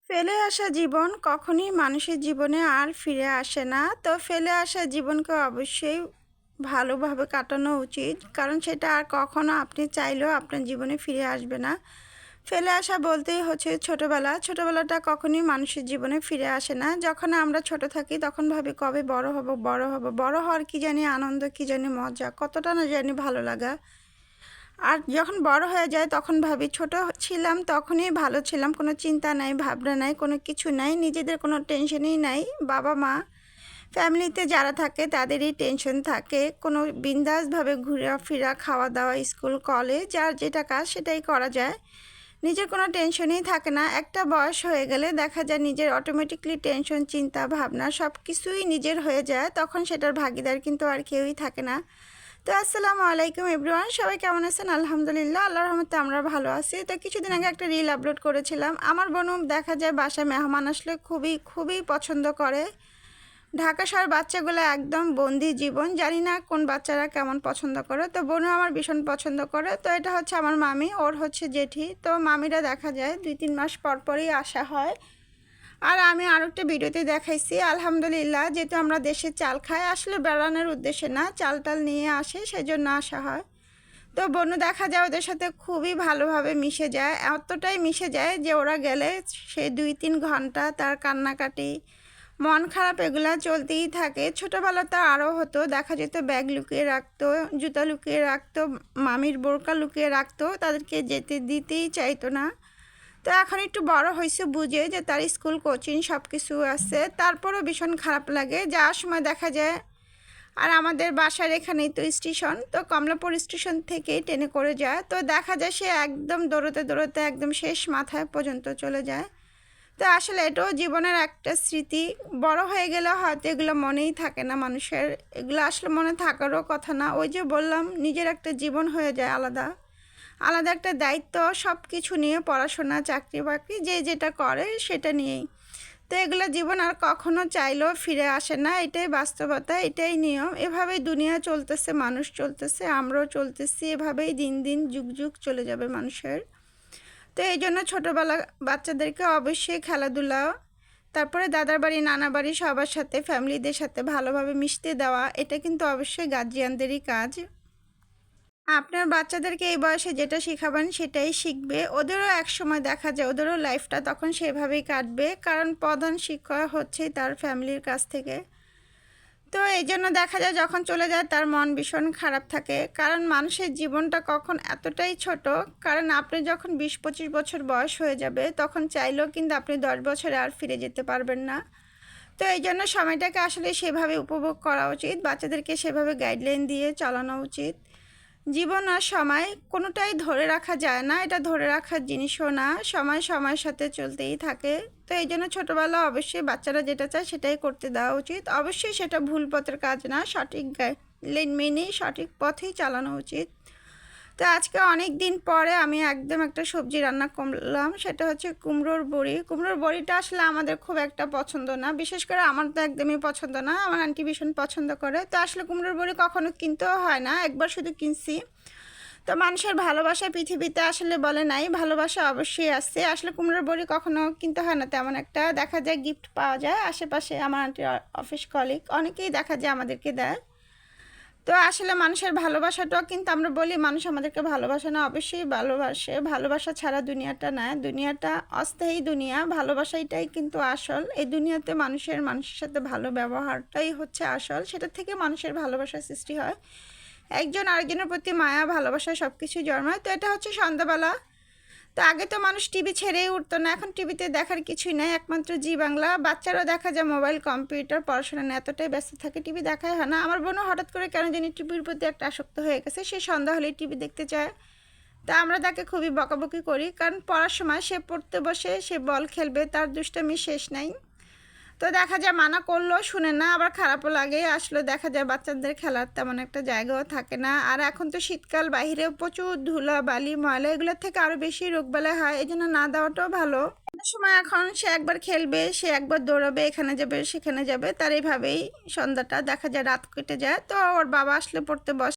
ফেলে আসা জীবন কখনই মানুষের জীবনে আর ফিরে আসে না। তো ফেলে আসা জীবনকে অবশ্যই ভালোভাবে কাটানো উচিত। কারণ সেটা আর কখনো আপনি চাইলেও আপনার জীবনে ফিরে আসবে না। ফেলে আসা বলতেই হচ্ছে ছোটোবেলা। ছোটোবেলাটা কখনই মানুষের জীবনে ফিরে আসে না। যখন আমরা ছোট থাকি তখন ভাবি কবে বড় হব, বড় হব। বড় হওয়ার কী জানি আনন্দ, কী জানি মজা, কতটা না জানি ভালো লাগা। আর যখন বড় হয়ে যায় তখন ভাবি ছোট ছিলাম তখনই ভালো ছিলাম, কোনো চিন্তা নাই, ভাবনা নাই, কোনো কিছু নাই, নিজেদের কোনো টেনশনই নাই। বাবা মা ফ্যামিলিতে যারা থাকে তাদেরই টেনশন থাকে, কোনো বিন্দাসভাবে ঘোরাফেরা, খাওয়া দাওয়া, স্কুল কলেজ যার যেটা কাজ সেটাই করা যায়, নিজের কোনো টেনশনই থাকে না। একটা বয়স হয়ে গেলে দেখা যায় নিজের অটোমেটিকলি টেনশন, চিন্তা ভাবনা সব কিছুই নিজের হয়ে যায়, তখন সেটার ভাগিদার কিন্তু আর কেউই থাকে না। তো আসসালামু আলাইকুম এভরিওয়ান, সবাই কেমন আছেন? আলহামদুলিল্লাহ, আল্লাহর রহমতে আমরা ভালো আছি। তো কিছুদিন আগে একটা রিল আপলোড করেছিলাম। আমার বোনও দেখা যায় বাসায় মেহমান আসলে খুবই খুবই পছন্দ করে। ঢাকা শহর বাচ্চাগুলো একদম বন্দি জীবন, জানি না কোন বাচ্চারা কেমন পছন্দ করে। তো বোনও আমার ভীষণ পছন্দ করে। তো এটা হচ্ছে আমার মামি, ওর হচ্ছে জেঠি। তো মামিরা দেখা যায় 2-3 মাস পর পরই আসা হয়। আর আমি আরেকটা ভিডিওতে দেখাইছি, আলহামদুলিল্লাহ, যেহেতু আমরা দেশে চাল খাই, আসলে বেড়ানোর উদ্দেশ্যে না, চাল টাল নিয়ে আসে সেজন্য আসা হয়। তো বোনও দেখা যায় ওদের সাথে খুবই ভালোভাবে মিশে যায়, এতটাই মিশে যায় যে ওরা গেলে সেই 2-3 ঘন্টা তার কান্নাকাটি, মন খারাপ এগুলা চলতেই থাকে। ছোটোবেলাতে আরও হতো, দেখা যেত ব্যাগ লুকিয়ে রাখতো, জুতা লুকিয়ে রাখতো, মামির বোরকা লুকিয়ে রাখতো, তাদেরকে যেতে দিতেই চাইতো না। তো এখন একটু বড় হয়েছে, বুঝে যে তার স্কুল কোচিং সব কিছু আছে, তারপরও ভীষণ খারাপ লাগে। যাওয়ার সময় দেখা যায়, আর আমাদের বাসার এখানেই তো স্টেশন, তো কমলাপুর স্টেশন থেকেই ট্রেনে করে যায়, তো দেখা যায় সে একদম দৌড়তে দৌড়তে একদম শেষ মাথায় পর্যন্ত চলে যায়। তো আসলে এটাও জীবনের একটা স্মৃতি। বড় হয়ে গেলে হয়তো এগুলো মনেই থাকে না মানুষের, এগুলো আসলে মনে থাকারও কথা না। ওই যে বললাম, নিজের একটা জীবন হয়ে যায় আলাদা, আলাদা একটা দায়িত্ব, সব কিছু নিয়ে, পড়াশোনা, চাকরি বাকরি, যে যেটা করে সেটা নিয়েই। তো এগুলো জীবন আর কখনো চাইলেও ফিরে আসে না, এটাই বাস্তবতা, এটাই নিয়ম। এভাবেই দুনিয়া চলতেছে, মানুষ চলতেছে, আমরাও চলতেছি, এভাবেই দিন দিন যুগ যুগ চলে যাবে মানুষের। তো এই জন্য ছোটোবেলা বাচ্চাদেরকে অবশ্যই খেলাধুলা, তারপরে দাদার বাড়ি, নানা বাড়ি, সবার সাথে, ফ্যামিলিদের সাথে ভালোভাবে মিশতে দেওয়া, এটা কিন্তু অবশ্যই গার্জিয়ানদেরই কাজ। আপনার বাচ্চাদেরকে এই বয়সে যেটা শেখাবেন সেটাই শিখবে। ওদেরও একসময় দেখা যায় ওদেরও লাইফটা তখন সেভাবেই কাটবে, কারণ প্রধান শিক্ষা হচ্ছে তার ফ্যামিলির কাছ থেকে। তো এই জন্য দেখা যায় যখন চলে যায় তার মন ভীষণ খারাপ থাকে, কারণ মানুষের জীবনটা কখন এতটাই ছোট। কারণ আপনি যখন 20-25 বছর বয়স হয়ে যাবে তখন চাইলেও কিন্তু আপনি 10 বছরে আর ফিরে যেতে পারবেন না। তো এই জন্য সময়টাকে আসলে সেভাবে উপভোগ করা উচিত, বাচ্চাদেরকে সেভাবে গাইডলাইন দিয়ে চালানো উচিত। জীবন আর সময় কোনোটাই ধরে রাখা যায় না, এটা ধরে রাখার জিনিসও না, সময় সময়ের সাথে চলতেই থাকে। তো এই জন্য ছোটোবেলা অবশ্যই বাচ্চারা যেটা চায় সেটাই করতে দেওয়া উচিত। অবশ্যই সেটা ভুল পথের কাজ না, সঠিক গাইডলাইন মেনেই সঠিক পথেই চালানো উচিত। তো আজকে অনেক দিন পরে আমি একদম একটা সবজি রান্না করলাম, সেটা হচ্ছে কুমড়োর বড়ি। কুমড়োর বড়িটা আসলে আমাদের খুব একটা পছন্দ না, বিশেষ করে আমার তো একদমই পছন্দ না, আমার আন্টি ভীষণ পছন্দ করে। তো আসলে কুমড়োর বড়ি কখনো কিনতেও হয় না, একবার শুধু কিনছি। তো মানুষের ভালোবাসা পৃথিবীতে আসলে বলে নাই, ভালোবাসা অবশ্যই আছে। আসলে কুমড়োর বড়ি কখনো কিনতে হয় না তেমন একটা, দেখা যায় গিফট পাওয়া যায় আশেপাশে, আমার আন্টির অফিস কলিগ অনেকেই দেখা যায় আমাদেরকে দেয়। তো আসলে মানুষের ভালোবাসাটাও কিন্তু আমরা বলি মানুষ আমাদেরকে ভালোবাসে না, অবশ্যই ভালোবাসে। ভালোবাসা ছাড়া দুনিয়াটা না, দুনিয়াটা অস্থায়ী দুনিয়া, ভালোবাসাটাই কিন্তু আসল। এই দুনিয়াতে মানুষের সাথে ভালো ব্যবহারটাই হচ্ছে আসল, সেটা থেকে মানুষের ভালোবাসার সৃষ্টি হয়। একজন আরেকজনের প্রতি মায়া, ভালোবাসা সব কিছুই জন্মায়। তো এটা হচ্ছে সন্ধ্যাবেলা। তো আগে তো মানুষ টিভি ছেড়েই উঠতো না, এখন টিভিতে দেখার কিছুই নাই, একমাত্র জি বাংলা। বাচ্চারাও দেখা যায় মোবাইল, কম্পিউটার, পড়াশোনা নিয়ে এতটাই ব্যস্ত থাকে, টিভি দেখাই হয় না। আমার বোনও হঠাৎ করে কেন জানি টিভির প্রতি একটা আসক্ত হয়ে গেছে, সে সন্ধ্যা হলেই টিভি দেখতে চায়। তা আমরা তাকে খুবই বকাবকি করি, কারণ পড়ার সময় সে পড়তে বসে, সে বল খেলবে, তার দুষ্টামি শেষ নাই। তো দেখা যায় মানা করলেও শুনে না, আবার খারাপও লাগে। আসলে দেখা যায় বাচ্চাদের খেলার তেমন একটা জায়গাও থাকে না। আর এখন তো শীতকাল, বাহিরেও প্রচুর ধুলা বালি ময়লা, এগুলোর থেকে আরও বেশি রোগবালাই হয়, এই জন্য না দেওয়াটাও ভালো। সময় এখন সে একবার খেলবে, সে একবার দৌড়াবে, এখানে যাবে সেখানে যাবে, তার এইভাবেই সন্ধ্যাটা দেখা যায় রাত কেটে যায়। তো ওর বাবা আসলে পড়তে বসে।